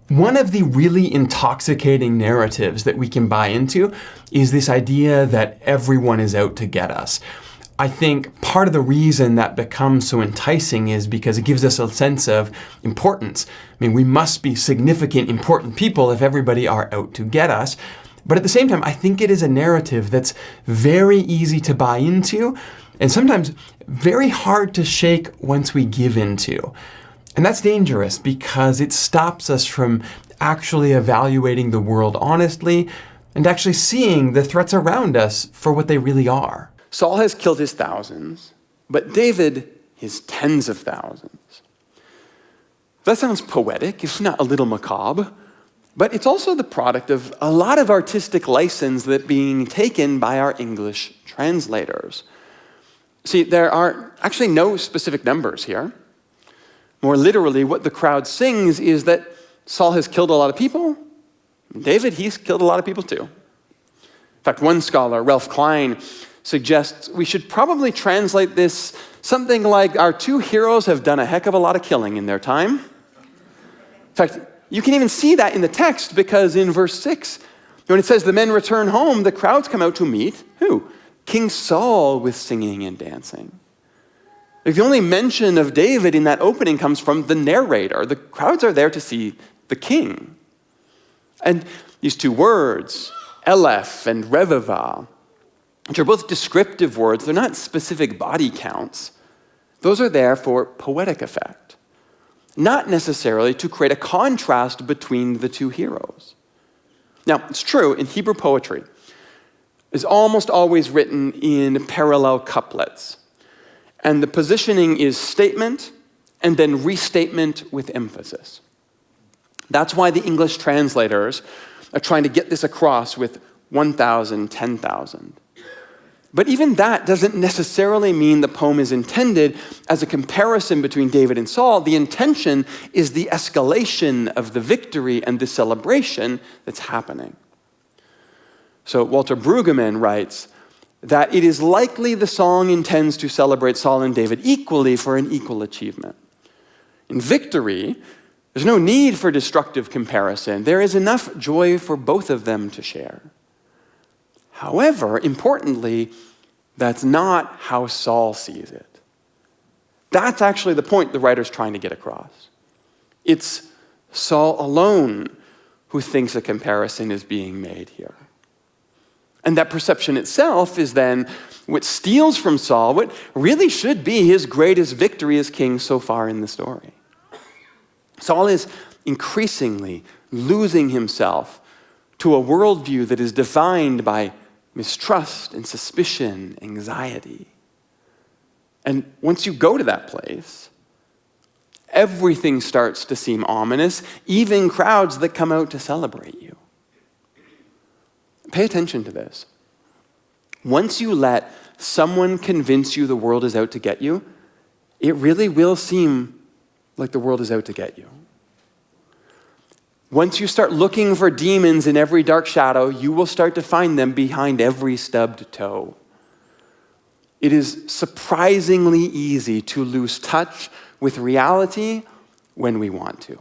One of the really intoxicating narratives that we can buy into is this idea that everyone is out to get us. I think part of the reason that becomes so enticing is because it gives us a sense of importance. I mean, we must be significant, important people if everybody are out to get us. But at the same time, I think it is a narrative that's very easy to buy into and sometimes very hard to shake once we give into. And that's dangerous because it stops us from actually evaluating the world honestly and actually seeing the threats around us for what they really are. Saul has killed his thousands, but David his tens of thousands. That sounds poetic, if not a little macabre, but it's also the product of a lot of artistic license that being taken by our English translators. See, there are actually no specific numbers here. More literally, what the crowd sings is that Saul has killed a lot of people. David, he's killed a lot of people too. In fact, one scholar, Ralph Klein, suggests we should probably translate this something like our two heroes have done a heck of a lot of killing in their time. In fact, you can even see that in the text because in verse 6, when it says the men return home, the crowds come out to meet who? King Saul with singing and dancing. The only mention of David in that opening comes from the narrator. The crowds are there to see the king. And these two words, Eleph and Revivah, which are both descriptive words, they're not specific body counts. Those are there for poetic effect, not necessarily to create a contrast between the two heroes. Now, it's true, in Hebrew poetry, it's almost always written in parallel couplets. And the positioning is statement and then restatement with emphasis. That's why the English translators are trying to get this across with 1,000, 10,000. But even that doesn't necessarily mean the poem is intended as a comparison between David and Saul. The intention is the escalation of the victory and the celebration that's happening. So Walter Brueggemann writes that it is likely the song intends to celebrate Saul and David equally for an equal achievement. In victory, there's no need for destructive comparison. There is enough joy for both of them to share. However, importantly, that's not how Saul sees it. That's actually the point the writer's trying to get across. It's Saul alone who thinks a comparison is being made here. And that perception itself is then what steals from Saul what really should be his greatest victory as king so far in the story. Saul is increasingly losing himself to a worldview that is defined by mistrust and suspicion, anxiety. And once you go to that place, everything starts to seem ominous, even crowds that come out to celebrate you. Pay attention to this. Once you let someone convince you the world is out to get you, it really will seem like the world is out to get you. Once you start looking for demons in every dark shadow, you will start to find them behind every stubbed toe. It is surprisingly easy to lose touch with reality when we want to.